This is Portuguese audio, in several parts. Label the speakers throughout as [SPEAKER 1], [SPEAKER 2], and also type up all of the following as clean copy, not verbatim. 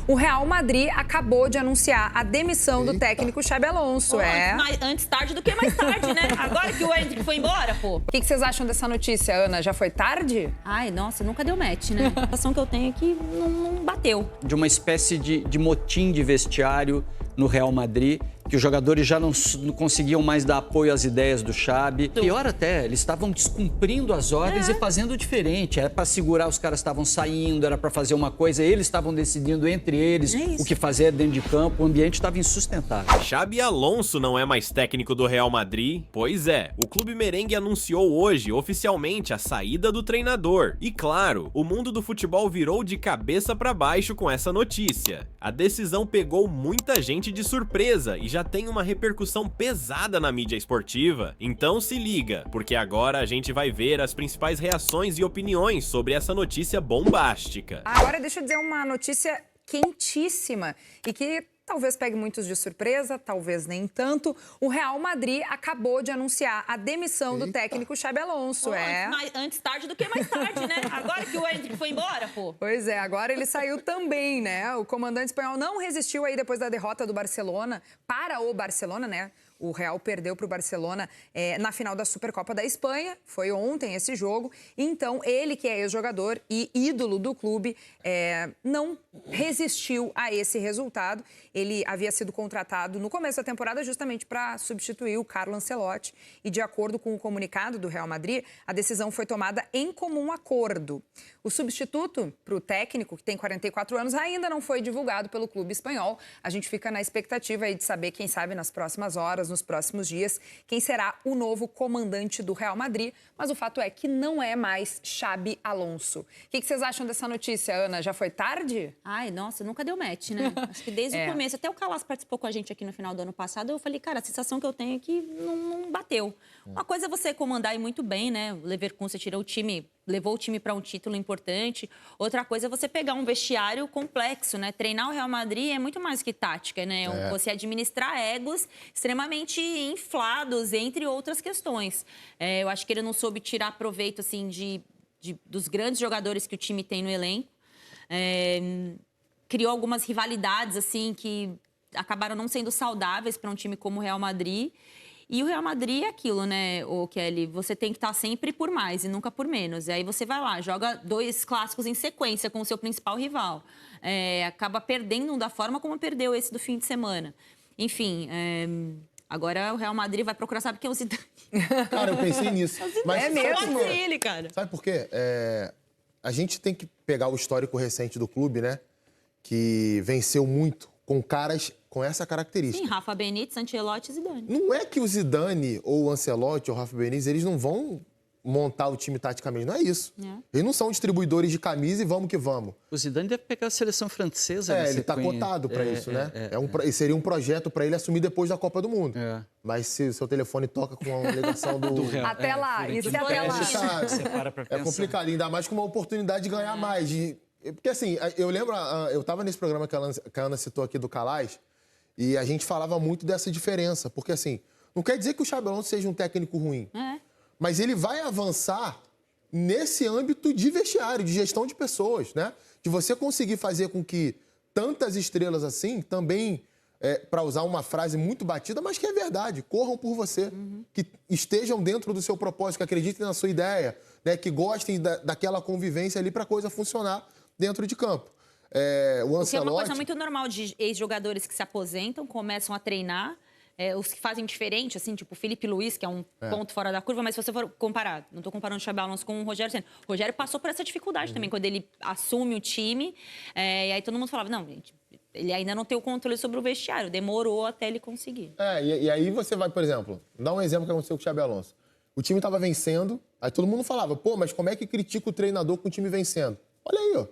[SPEAKER 1] O Real Madrid acabou de anunciar a demissão do técnico Xabi Alonso.
[SPEAKER 2] Antes tarde do que mais tarde, né? Agora que o Endrick foi embora, pô.
[SPEAKER 1] O que vocês acham dessa notícia, Ana? Já foi tarde?
[SPEAKER 2] Ai, nossa, nunca deu match, né? A sensação que eu tenho é que não bateu.
[SPEAKER 3] De uma espécie de motim de vestiário no Real Madrid, que os jogadores já não conseguiam mais dar apoio às ideias do Xabi. Pior até, eles estavam descumprindo as ordens e fazendo diferente. Era para segurar, os caras estavam saindo, era para fazer uma coisa, eles estavam decidindo entre eles o que fazer dentro de campo, o ambiente estava insustentável.
[SPEAKER 4] Xabi Alonso não é mais técnico do Real Madrid? Pois é, o clube merengue anunciou hoje oficialmente a saída do treinador. E claro, o mundo do futebol virou de cabeça para baixo com essa notícia. A decisão pegou muita gente de surpresa e já tem uma repercussão pesada na mídia esportiva. Então se liga, porque agora a gente vai ver as principais reações e opiniões sobre essa notícia bombástica.
[SPEAKER 1] Agora deixa eu dizer uma notícia quentíssima e que talvez pegue muitos de surpresa, talvez nem tanto. O Real Madrid acabou de anunciar a demissão do técnico Xabi Alonso.
[SPEAKER 2] Antes tarde do que mais tarde, né? Agora que o Endrick foi embora, pô.
[SPEAKER 1] Pois é, agora ele saiu também, né? O comandante espanhol não resistiu aí depois da derrota do Barcelona para o Barcelona, né? O Real perdeu para o Barcelona na final da Supercopa da Espanha. Foi ontem esse jogo. Então, ele, que é ex-jogador e ídolo do clube, não resistiu a esse resultado. Ele havia sido contratado no começo da temporada justamente para substituir o Carlo Ancelotti. E, de acordo com o comunicado do Real Madrid, a decisão foi tomada em comum acordo. O substituto para o técnico, que tem 44 anos, ainda não foi divulgado pelo clube espanhol. A gente fica na expectativa aí de saber, quem sabe, nas próximas horas, nos próximos dias, quem será o novo comandante do Real Madrid. Mas o fato é que não é mais Xabi Alonso. O que vocês acham dessa notícia, Ana? Já foi tarde?
[SPEAKER 2] Ai, nossa, nunca deu match, né? Acho que desde o começo, até o Calas participou com a gente aqui no final do ano passado, eu falei, cara, a sensação que eu tenho é que não bateu. Uma coisa é você comandar e muito bem, né? O Leverkusen tirou o time, levou o time para um título importante. Outra coisa é você pegar um vestiário complexo, né? Treinar o Real Madrid é muito mais que tática, né? Você administrar egos extremamente inflados, entre outras questões. Eu acho que ele não soube tirar proveito, assim, dos grandes jogadores que o time tem no elenco. Criou algumas rivalidades, assim, que acabaram não sendo saudáveis para um time como o Real Madrid. E o Real Madrid é aquilo, né, Kelly? Você tem que estar sempre por mais e nunca por menos. E aí você vai lá, joga 2 clássicos em sequência com o seu principal rival. Acaba perdendo da forma como perdeu esse do fim de semana. Enfim, agora o Real Madrid vai procurar, sabe quem é o Zidane?
[SPEAKER 5] Cara, eu pensei nisso. Mas
[SPEAKER 1] é mesmo?
[SPEAKER 2] Pode ser ele, cara.
[SPEAKER 5] Sabe por quê? A gente tem que pegar o histórico recente do clube, né? Que venceu muito com caras com essa característica.
[SPEAKER 2] Sim, Rafa Benítez, Ancelotti e Zidane.
[SPEAKER 5] Não é que o Zidane ou o Ancelotti ou o Rafa Benítez, eles não vão montar o time taticamente, não é isso. Eles não são distribuidores de camisa e vamos que vamos.
[SPEAKER 3] O Zidane deve pegar a seleção francesa.
[SPEAKER 5] Ele está cotado para isso, né? Seria um projeto para ele assumir depois da Copa do Mundo. Mas se o seu telefone toca com uma ligação do
[SPEAKER 3] Real.
[SPEAKER 1] Até lá, isso é até lá.
[SPEAKER 3] Você para pra pensar.
[SPEAKER 5] É complicado, ainda mais com uma oportunidade de ganhar mais. Porque assim, eu lembro, eu estava nesse programa que a Ana citou aqui do Calas, e a gente falava muito dessa diferença. Porque assim, não quer dizer que o Xabi Alonso seja um técnico ruim. Mas ele vai avançar nesse âmbito de vestiário, de gestão de pessoas, né? De você conseguir fazer com que tantas estrelas assim também, para usar uma frase muito batida, mas que é verdade, corram por você, que estejam dentro do seu propósito, que acreditem na sua ideia, né? Que gostem daquela convivência ali para a coisa funcionar dentro de campo. O Ancelotti...
[SPEAKER 2] Que é uma coisa muito normal de ex-jogadores que se aposentam, começam a treinar. Os que fazem diferente, assim, tipo o Felipe Luiz, que é um ponto fora da curva, mas se você for comparar, não estou comparando o Xabi Alonso com o Rogério Ceni. O Rogério passou por essa dificuldade também, quando ele assume o time, e aí todo mundo falava, não, gente, ele ainda não tem o controle sobre o vestiário, demorou até ele conseguir.
[SPEAKER 5] E aí você vai, por exemplo, dá um exemplo que aconteceu com o Xabi Alonso. O time estava vencendo, aí todo mundo falava, pô, mas como é que critica o treinador com o time vencendo? Olha aí, ó.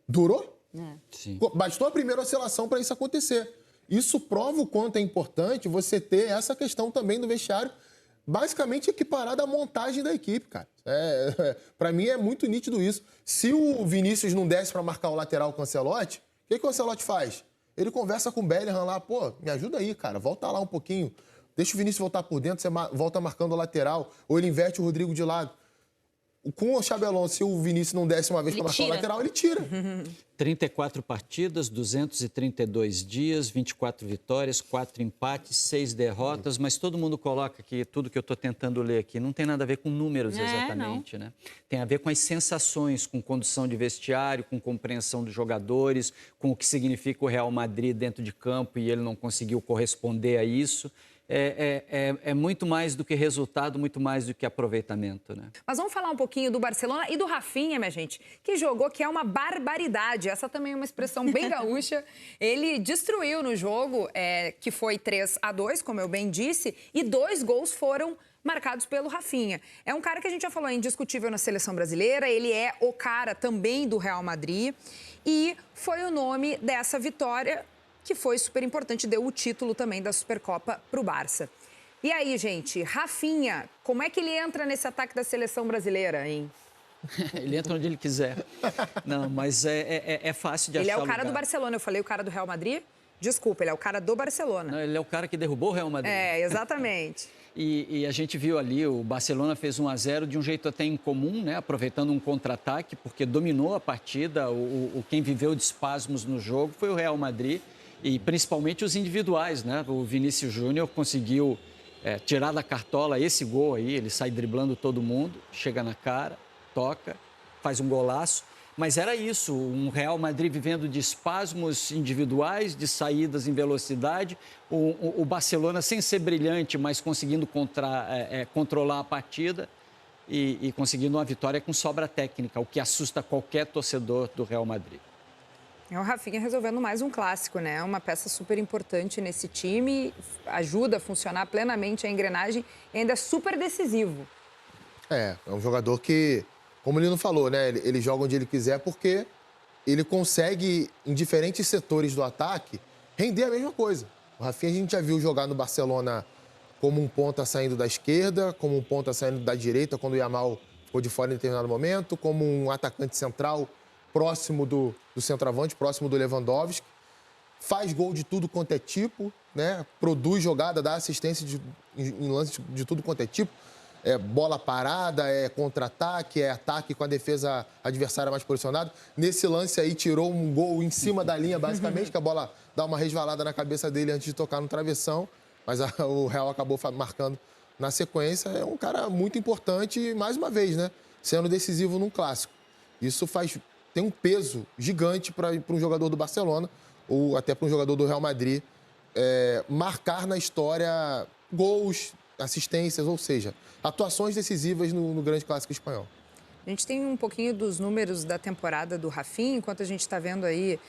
[SPEAKER 5] Durou?
[SPEAKER 3] Sim.
[SPEAKER 5] Bastou a primeira oscilação para isso acontecer. Isso prova o quanto é importante você ter essa questão também do vestiário, basicamente equiparada à montagem da equipe, cara. Para mim é muito nítido isso. Se o Vinícius não desce para marcar o lateral com o Ancelotti, o que o Ancelotti faz? Ele conversa com o Bellingham lá, pô, me ajuda aí, cara, volta lá um pouquinho. Deixa o Vinícius voltar por dentro, você volta marcando o lateral, ou ele inverte o Rodrigo de lado. com o Xabi Alonso, se o Vinícius não desce uma vez para marcar o lateral, ele tira.
[SPEAKER 3] 34 partidas, 232 dias, 24 vitórias, 4 empates, 6 derrotas, mas todo mundo coloca que tudo que eu estou tentando ler aqui não tem nada a ver com números exatamente, né? Tem a ver com as sensações, com condução de vestiário, com compreensão dos jogadores, com o que significa o Real Madrid dentro de campo e ele não conseguiu corresponder a isso. É muito mais do que resultado, muito mais do que aproveitamento, né?
[SPEAKER 1] Mas vamos falar um pouquinho do Barcelona e do Rafinha, minha gente, que jogou, que é uma barbaridade. Essa também é uma expressão bem gaúcha. Ele destruiu no jogo, que foi 3-2, como eu bem disse, e 2 gols foram marcados pelo Rafinha. É um cara que a gente já falou, é indiscutível na seleção brasileira, ele é o cara também do Real Madrid e foi o nome dessa vitória que foi super importante, deu o título também da Supercopa para o Barça. E aí, gente, Rafinha, como é que ele entra nesse ataque da seleção brasileira, hein?
[SPEAKER 3] Ele entra onde ele quiser. Não, mas é fácil de achar.
[SPEAKER 1] Ele é o cara
[SPEAKER 3] lugar.
[SPEAKER 1] do Barcelona, eu falei o cara do Real Madrid? Desculpa, ele é o cara do Barcelona.
[SPEAKER 3] Não, ele é o cara que derrubou o Real Madrid.
[SPEAKER 1] Exatamente.
[SPEAKER 3] E a gente viu ali, o Barcelona fez 1-0 de um jeito até incomum, né? Aproveitando um contra-ataque, porque dominou a partida. Quem viveu de espasmos no jogo foi o Real Madrid. E principalmente os individuais, né? O Vinícius Júnior conseguiu tirar da cartola esse gol aí, ele sai driblando todo mundo, chega na cara, toca, faz um golaço. Mas era isso, um Real Madrid vivendo de espasmos individuais, de saídas em velocidade, o Barcelona sem ser brilhante, mas conseguindo controlar a partida e conseguindo uma vitória com sobra técnica, o que assusta qualquer torcedor do Real Madrid.
[SPEAKER 1] É o Rafinha resolvendo mais um clássico, né? Uma peça super importante nesse time, ajuda a funcionar plenamente a engrenagem e ainda é super decisivo.
[SPEAKER 5] É um jogador que, como ele não falou, né? Ele joga onde ele quiser porque ele consegue, em diferentes setores do ataque, render a mesma coisa. O Rafinha a gente já viu jogar no Barcelona como um ponta saindo da esquerda, como um ponta saindo da direita, quando o Yamal ficou de fora em determinado momento, como um atacante central próximo do centroavante, próximo do Lewandowski. Faz gol de tudo quanto é tipo, né? Produz jogada, dá assistência em lance de tudo quanto é tipo. É bola parada, é contra-ataque, é ataque com a defesa adversária mais posicionada. Nesse lance aí, tirou um gol em cima da linha, basicamente, que a bola dá uma resvalada na cabeça dele antes de tocar no travessão. Mas o Real acabou marcando na sequência. É um cara muito importante, mais uma vez, né? Sendo decisivo num clássico. Isso tem um peso gigante para um jogador do Barcelona ou até para um jogador do Real Madrid marcar na história gols, assistências, ou seja, atuações decisivas no grande clássico espanhol.
[SPEAKER 1] A gente tem um pouquinho dos números da temporada do Rafinha, enquanto a gente está vendo aí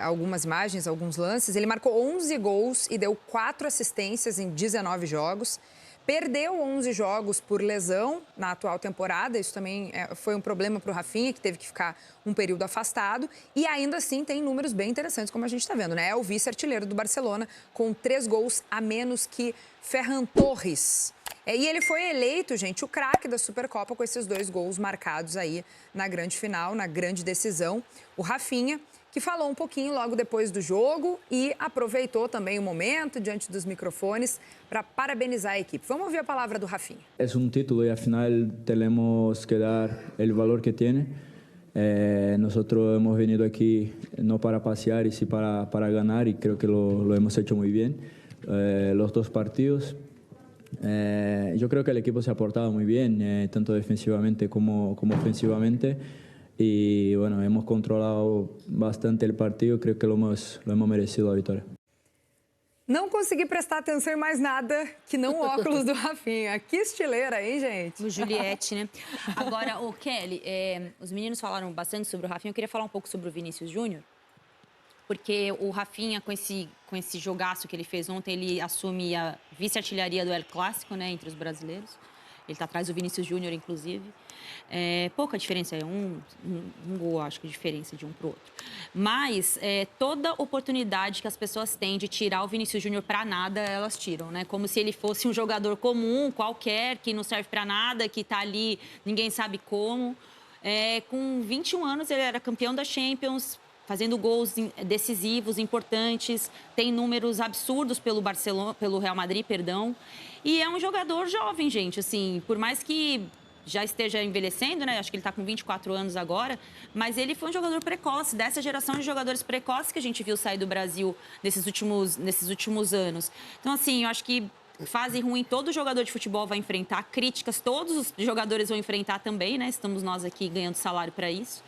[SPEAKER 1] algumas imagens, alguns lances. Ele marcou 11 gols e deu 4 assistências em 19 jogos. Perdeu 11 jogos por lesão na atual temporada. Isso também foi um problema para o Rafinha, que teve que ficar um período afastado. E ainda assim tem números bem interessantes, como a gente está vendo, né? É o vice-artilheiro do Barcelona, com 3 gols a menos que Ferran Torres. E ele foi eleito, gente, o craque da Supercopa com esses 2 gols marcados aí na grande final, na grande decisão. O Rafinha, que falou um pouquinho logo depois do jogo e aproveitou também o momento diante dos microfones para parabenizar a equipe. Vamos ouvir a palavra do Rafinha.
[SPEAKER 6] É um título e afinal temos que dar o valor que tem. Nós hemos venido aqui não para passear, e sim para ganhar, e creio que lo hemos hecho muy bien. Los 2 partidos. Yo creo que el equipo se ha portado muy bien, tanto defensivamente como ofensivamente. Y bueno, hemos controlado bastante el partido, creo que lo hemos merecido a vitória.
[SPEAKER 1] Não consegui prestar atenção em mais nada que não o óculos do Rafinha. Que estileira, hein, gente?
[SPEAKER 2] O Juliette, né? Agora, o Kelly, os meninos falaram bastante sobre o Rafinha. Eu queria falar um pouco sobre o Vinícius Júnior. Porque o Rafinha, com esse jogaço que ele fez ontem, ele assume a vice-artilharia do El Clássico, né, entre os brasileiros. Ele está atrás do Vinícius Júnior, inclusive. Pouca diferença, um gol, acho que diferença de um para o outro. Mas toda oportunidade que as pessoas têm de tirar o Vinícius Júnior para nada, elas tiram, né? Como se ele fosse um jogador comum, qualquer, que não serve para nada, que está ali, ninguém sabe como. Com 21 anos, ele era campeão da Champions, fazendo gols decisivos, importantes, tem números absurdos pelo Real Madrid, perdão. E é um jogador jovem, gente, assim, por mais que já esteja envelhecendo, né? Acho que ele está com 24 anos agora, mas ele foi um jogador precoce, dessa geração de jogadores precoces que a gente viu sair do Brasil nesses últimos anos. Então, assim, eu acho que fase ruim todo jogador de futebol vai enfrentar, críticas todos os jogadores vão enfrentar também, né? Estamos nós aqui ganhando salário para isso.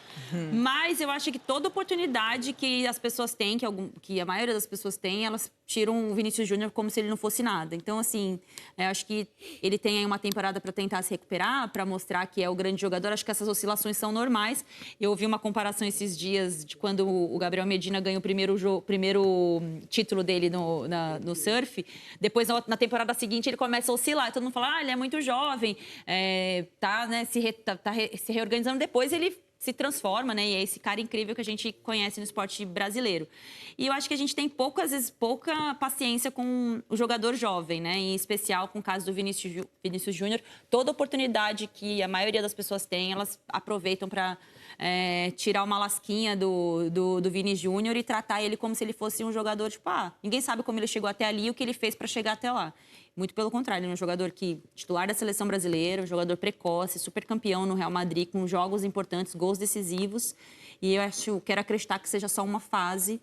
[SPEAKER 2] Mas eu acho que toda oportunidade que as pessoas têm, que a maioria das pessoas tem, elas tiram o Vinícius Júnior como se ele não fosse nada. Então, assim, eu acho que ele tem aí uma temporada para tentar se recuperar, para mostrar que é o grande jogador. Acho que essas oscilações são normais. Eu ouvi uma comparação esses dias de quando o Gabriel Medina ganha o primeiro título dele no surf. Depois, na temporada seguinte, ele começa a oscilar. E todo mundo fala, ele é muito jovem, tá se reorganizando. Depois, ele se transforma, né? E é esse cara incrível que a gente conhece no esporte brasileiro. E eu acho que a gente tem às vezes, pouca paciência com o jogador jovem, né? Em especial com o caso do Vinícius Júnior. Toda oportunidade que a maioria das pessoas tem, elas aproveitam para tirar uma lasquinha do Vini Júnior e tratar ele como se ele fosse um jogador, tipo, ninguém sabe como ele chegou até ali e o que ele fez para chegar até lá. Muito pelo contrário, ele é um jogador titular da seleção brasileira, um jogador precoce, super campeão no Real Madrid, com jogos importantes, gols decisivos. E eu quero acreditar que seja só uma fase.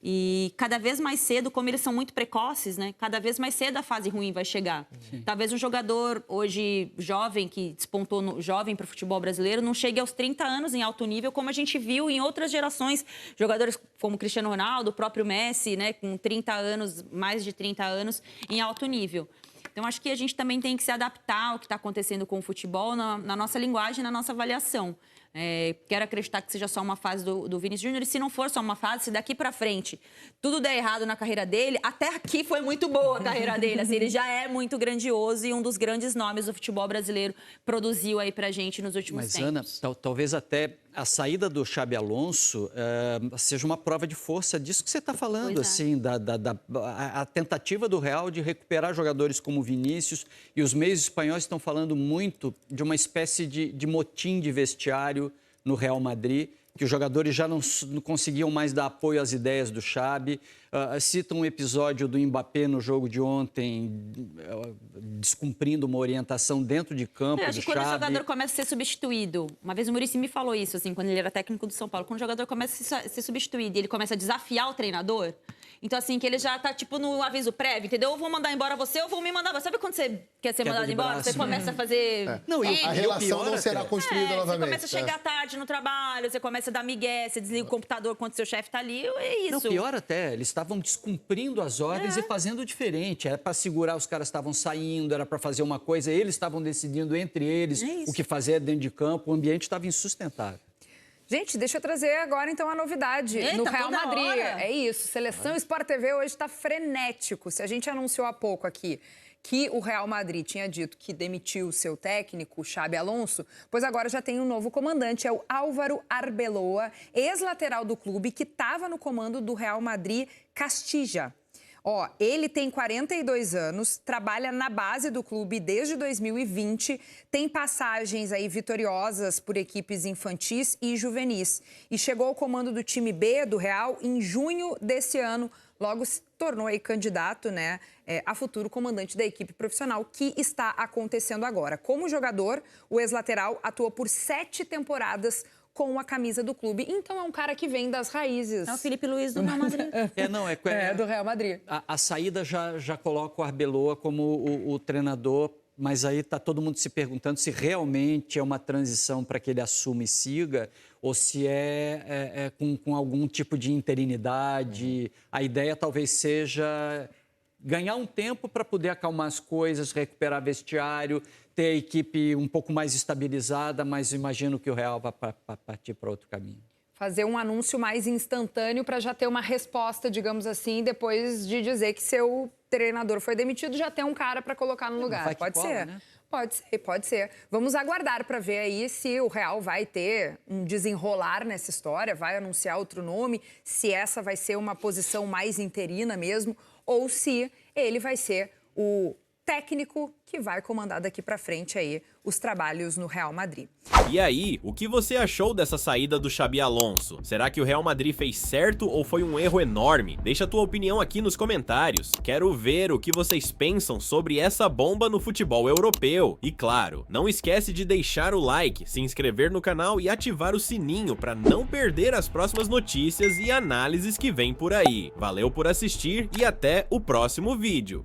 [SPEAKER 2] E cada vez mais cedo, como eles são muito precoces, né? Cada vez mais cedo a fase ruim vai chegar. Sim. Talvez um jogador hoje jovem, que despontou jovem para o futebol brasileiro, não chegue aos 30 anos em alto nível, como a gente viu em outras gerações. Jogadores como Cristiano Ronaldo, o próprio Messi, né? Com 30 anos, mais de 30 anos, em alto nível. Então, acho que a gente também tem que se adaptar ao que está acontecendo com o futebol na nossa linguagem, na nossa avaliação. Quero acreditar que seja só uma fase do Vinícius Júnior. E se não for só uma fase, se daqui para frente tudo der errado na carreira dele, até aqui foi muito boa a carreira dele. Assim, ele já é muito grandioso e um dos grandes nomes do futebol brasileiro produziu aí pra gente nos últimos tempos.
[SPEAKER 3] Mas, Ana, talvez até a saída do Xabi Alonso seja uma prova de força disso que você está falando, assim, a tentativa do Real de recuperar jogadores como Vinícius, e os meios espanhóis estão falando muito de uma espécie de motim de vestiário no Real Madrid, que os jogadores já não conseguiam mais dar apoio às ideias do Xabi. Cita um episódio do Mbappé no jogo de ontem, descumprindo uma orientação dentro de campo do Xabi.
[SPEAKER 2] Quando o jogador começa a ser substituído, uma vez o Muricy me falou isso, assim, quando ele era técnico do São Paulo, quando o jogador começa a ser substituído e ele começa a desafiar o treinador, então, assim, que ele já tá, tipo, no aviso prévio, entendeu? Ou vou mandar embora você ou vou me mandar. Sabe quando você quer ser mandado embora? Você começa a fazer...
[SPEAKER 5] Não, a relação não será construída novamente.
[SPEAKER 2] Você começa a chegar tarde no trabalho, você começa a dar migué, você desliga o computador quando seu chefe tá ali, é isso.
[SPEAKER 3] Não, pior até, eles estavam descumprindo as ordens e fazendo diferente. Era para segurar, os caras estavam saindo, era para fazer uma coisa, eles estavam decidindo entre eles o que fazer dentro de campo, o ambiente estava insustentável.
[SPEAKER 1] Gente, deixa eu trazer agora, então, a novidade no Real Madrid. É isso, Seleção Sport TV hoje está frenético. Se a gente anunciou há pouco aqui que o Real Madrid tinha dito que demitiu o seu técnico, o Xabi Alonso, pois agora já tem um novo comandante, é o Álvaro Arbeloa, ex-lateral do clube, que estava no comando do Real Madrid Castilla. Ele tem 42 anos, trabalha na base do clube desde 2020, tem passagens aí vitoriosas por equipes infantis e juvenis. E chegou ao comando do time B do Real em junho desse ano, logo se tornou aí candidato, né, a futuro comandante da equipe profissional, que está acontecendo agora. Como jogador, o ex-lateral atuou por 7 temporadas com a camisa do clube. Então, é um cara que vem das raízes.
[SPEAKER 2] É o Felipe Luiz do Real Madrid.
[SPEAKER 1] Do Real Madrid.
[SPEAKER 3] A saída já coloca o Arbeloa como o treinador, mas aí está todo mundo se perguntando se realmente é uma transição para que ele assuma e siga, ou se é com algum tipo de interinidade. A ideia talvez seja ganhar um tempo para poder acalmar as coisas, recuperar vestiário, ter a equipe um pouco mais estabilizada, mas imagino que o Real vai partir para outro caminho.
[SPEAKER 1] Fazer um anúncio mais instantâneo para já ter uma resposta, digamos assim, depois de dizer que seu treinador foi demitido, já tem um cara para colocar no lugar. Pode ser, né? Pode ser. Vamos aguardar para ver aí se o Real vai ter um desenrolar nessa história, vai anunciar outro nome, se essa vai ser uma posição mais interina mesmo, ou se ele vai ser o técnico que vai comandar daqui para frente aí os trabalhos no Real Madrid.
[SPEAKER 4] E aí, o que você achou dessa saída do Xabi Alonso? Será que o Real Madrid fez certo ou foi um erro enorme? Deixa a tua opinião aqui nos comentários. Quero ver o que vocês pensam sobre essa bomba no futebol europeu. E claro, não esquece de deixar o like, se inscrever no canal e ativar o sininho para não perder as próximas notícias e análises que vem por aí. Valeu por assistir e até o próximo vídeo.